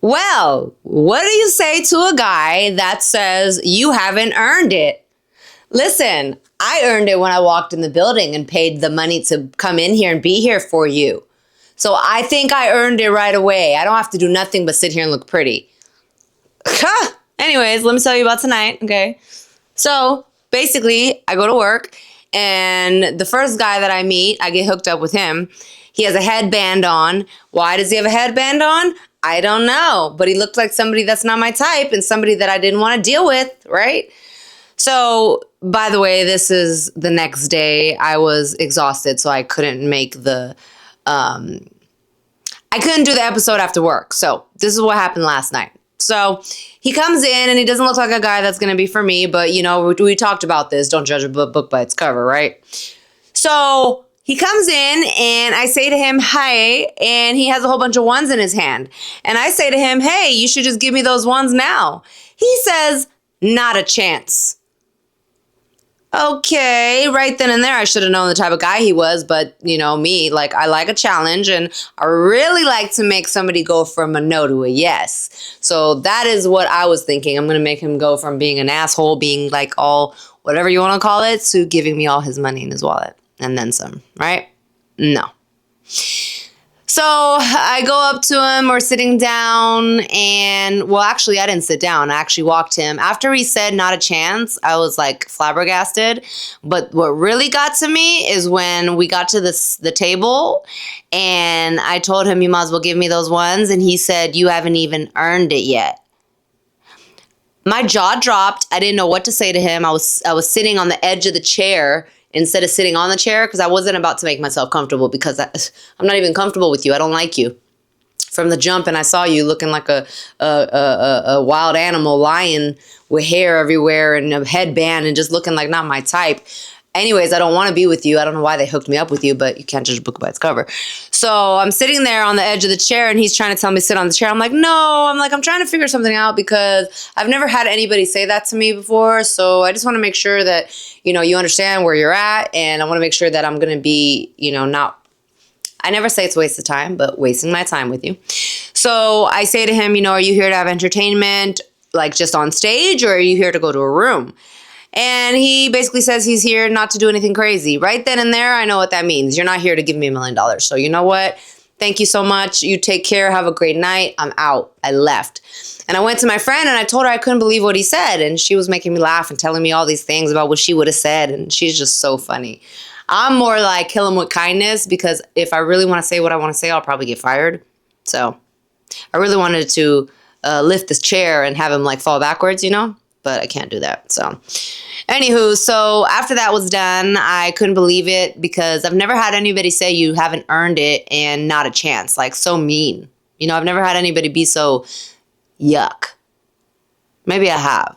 Well, what do you say to a guy that says you haven't earned it? Listen, I earned it when I walked in the building and paid the money to come in here and be here for you. So I think I earned it right away. I don't have to do nothing but sit here and look pretty. Anyways, let me tell you about tonight, okay? So basically, I go to work, and the first guy that I meet, I get hooked up with him. He has a headband on. Why does he have a headband on? I don't know, but he looked like somebody that's not my type and somebody that I didn't want to deal with, right? So, by the way, this is the next day. I was exhausted, so I couldn't make I couldn't do the episode after work. So, this is what happened last night. So, he comes in and he doesn't look like a guy that's going to be for me, but you know, we talked about this. Don't judge a book by its cover, right? So, he comes in and I say to him, hi, and he has a whole bunch of ones in his hand. And I say to him, hey, you should just give me those ones now. He says, not a chance. Okay, right then and there, I should have known the type of guy he was, but you know me, like I like a challenge and I really like to make somebody go from a no to a yes. So that is what I was thinking. I'm going to make him go from being an asshole, being like all, whatever you want to call it, to giving me all his money in his wallet. And then some, right? No. So I go up to him, we're sitting down, and well, actually, I didn't sit down. I actually walked him. After he said not a chance, I was like flabbergasted. But what really got to me is when we got to the table, and I told him, you might as well give me those ones. And he said, you haven't even earned it yet. My jaw dropped. I didn't know what to say to him. I was sitting on the edge of the chair instead of sitting on the chair because I wasn't about to make myself comfortable because I'm not even comfortable with you. I don't like you. From the jump, and I saw you looking like a wild animal lion with hair everywhere and a headband and just looking like not my type. Anyways, I don't want to be with you. I don't know why they hooked me up with you, but you can't judge a book by its cover. So I'm sitting there on the edge of the chair, and he's trying to tell me to sit on the chair. I'm like, no. I'm trying to figure something out because I've never had anybody say that to me before. So I just want to make sure that, you know, you understand where you're at, and I want to make sure that I'm going to be, you know, not, I never say it's a waste of time, but wasting my time with you. So I say to him, you know, are you here to have entertainment, like just on stage, or are you here to go to a room? And he basically says he's here not to do anything crazy. Right then and there, I know what that means. You're not here to give me $1 million. So you know what? Thank you so much. You take care. Have a great night. I'm out. I left. And I went to my friend and I told her I couldn't believe what he said. And she was making me laugh and telling me all these things about what she would have said. And she's just so funny. I'm more like kill him with kindness because if I really want to say what I want to say, I'll probably get fired. So I really wanted to lift this chair and have him like fall backwards, you know? But I can't do that. So anywho, so after that was done, I couldn't believe it because I've never had anybody say you haven't earned it and not a chance. Like so mean. You know, I've never had anybody be so yuck. Maybe I have,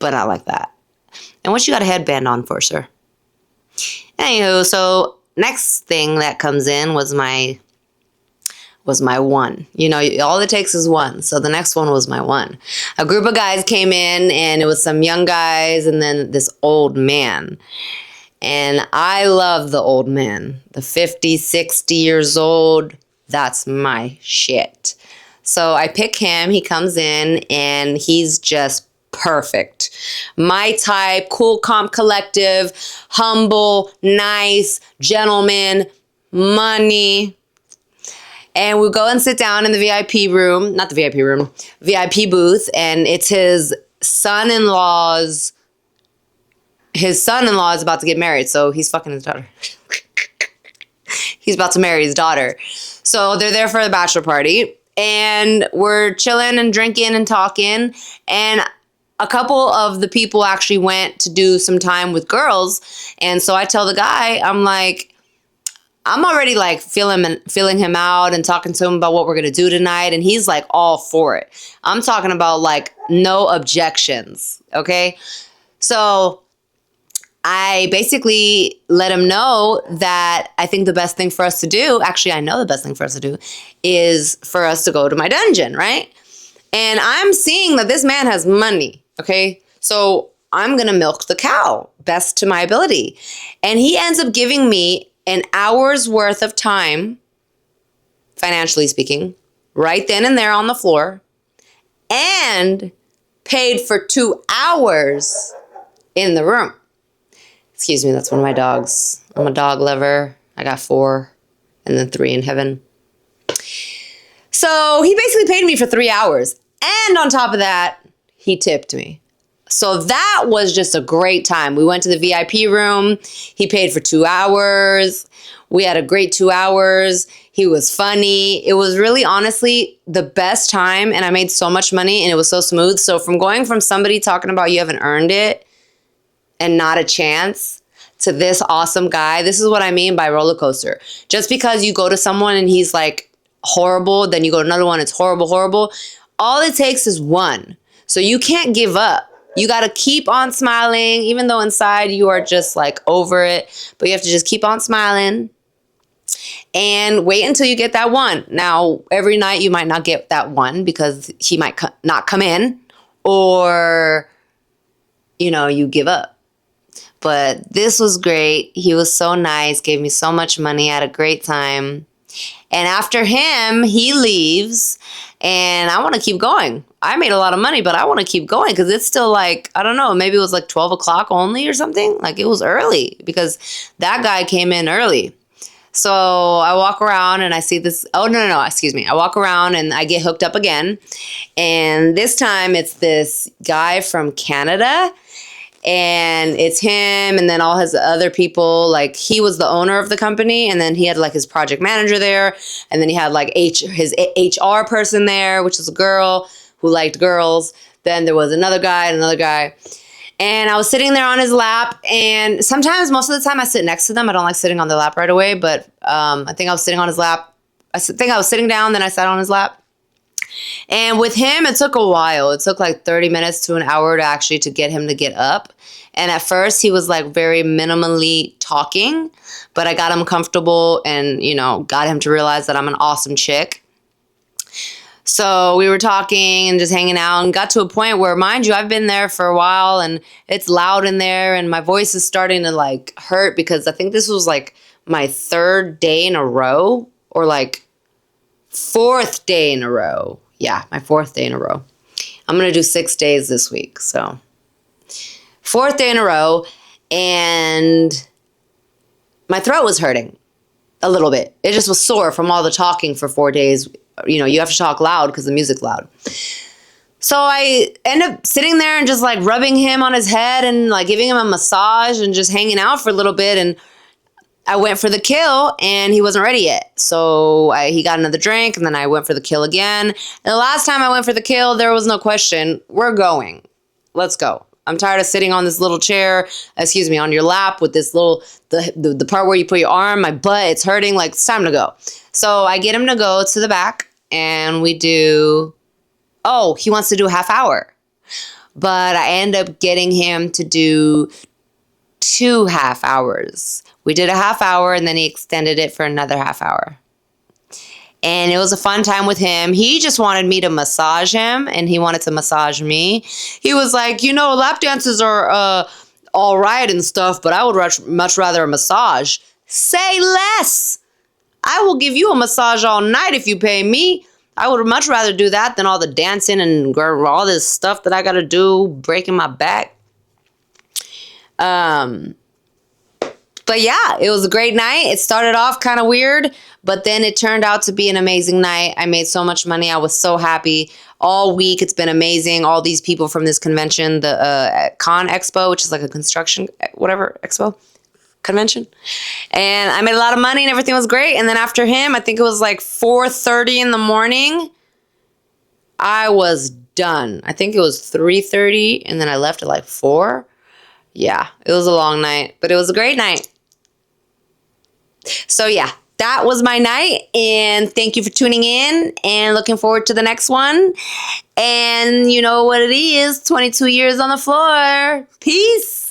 but not like that. And what you got a headband on for, sir? Anywho, so next thing that comes in was my one. You know, all it takes is one. So the next one was my one. A group of guys came in, and it was some young guys and then this old man. And I love the old man. The 50, 60 years old, that's my shit. So I pick him. He comes in, and he's just perfect. My type, cool, calm, collective, humble, nice, gentleman, money. And we go and sit down in the VIP room, not the VIP room, VIP booth, and it's his son-in-law is about to get married, so he's fucking his daughter. He's about to marry his daughter. So they're there for the bachelor party, and we're chilling and drinking and talking, and a couple of the people actually went to do some time with girls, and so I tell the guy, I'm like, I'm already like feeling him out and talking to him about what we're going to do tonight. And he's like all for it. I'm talking about like no objections. Okay. So I basically let him know that I think the best thing for us to do, actually, I know the best thing for us to do is for us to go to my dungeon. Right. And I'm seeing that this man has money, okay? So I'm going to milk the cow best to my ability. And he ends up giving me an hour's worth of time, financially speaking, right then and there on the floor, and paid for 2 hours in the room. Excuse me, that's one of my dogs. I'm a dog lover. I got 4 and then 3 in heaven. So he basically paid me for 3 hours. And on top of that, he tipped me. So that was just a great time. We went to the VIP room. He paid for 2 hours. We had a great 2 hours. He was funny. It was really, honestly, the best time. And I made so much money and it was so smooth. So from going from somebody talking about you haven't earned it and not a chance to this awesome guy, this is what I mean by roller coaster. Just because you go to someone and he's like horrible, then you go to another one, it's horrible, horrible. All it takes is one. So you can't give up. You got to keep on smiling, even though inside you are just like over it. But you have to just keep on smiling and wait until you get that one. Now, every night you might not get that one because he might not come in, or, you know, you give up. But this was great. He was so nice, gave me so much money, had a great time. And after him, he leaves, and I want to keep going. I made a lot of money, but I want to keep going because it's still like, I don't know, maybe it was like 12 o'clock only or something. Like, it was early because that guy came in early. So I walk around and I see this. Oh, no, excuse me. I walk around and I get hooked up again. And this time it's this guy from Canada. And it's him and then all his other people. Like, he was the owner of the company, and then he had like his project manager there, and then he had like his HR person there, which is a girl who liked girls. Then there was another guy and another guy. And I was sitting there on his lap, and sometimes, most of the time, I sit next to them. I don't like sitting on their lap right away, but I think I was sitting on his lap. I think I was sitting down, then I sat on his lap. And with him, it took a while. It took like 30 minutes to an hour to get him to get up. And at first, he was like very minimally talking, but I got him comfortable and, you know, got him to realize that I'm an awesome chick. So we were talking and just hanging out and got to a point where, mind you, I've been there for a while and it's loud in there and my voice is starting to like hurt because I think this was like my 3rd day in a row, or like 4th day in a row. Yeah, my 4th day in a row. I'm going to do 6 days this week. So 4th day in a row, and my throat was hurting a little bit. It just was sore from all the talking for 4 days. You know, you have to talk loud because the music's loud. So I end up sitting there and just like rubbing him on his head and like giving him a massage and just hanging out for a little bit. And I went for the kill and he wasn't ready yet. So he got another drink and then I went for the kill again. And the last time I went for the kill, there was no question. We're going. Let's go. I'm tired of sitting on this little chair, on your lap with this little, the part where you put your arm, my butt, it's hurting. Like, it's time to go. So I get him to go to the back and we do, he wants to do a half hour. But I end up getting him to do 2 half hours. We did a half hour and then he extended it for another half hour. And it was a fun time with him. He just wanted me to massage him, and he wanted to massage me. He was like, you know, lap dances are all right and stuff, but I would much rather a massage. Say less. I will give you a massage all night if you pay me. I would much rather do that than all the dancing and all this stuff that I got to do, breaking my back. But yeah, it was a great night. It started off kind of weird, but then it turned out to be an amazing night. I made so much money. I was so happy. All week, it's been amazing. All these people from this convention, the Con Expo, which is like a construction, expo, convention. And I made a lot of money and everything was great. And then after him, I think it was like 4:30 in the morning, I was done. I think it was 3:30 and then I left at like 4. Yeah, it was a long night, but it was a great night. So yeah, that was my night, and thank you for tuning in and looking forward to the next one. And you know what it is, 22 years on the floor. Peace.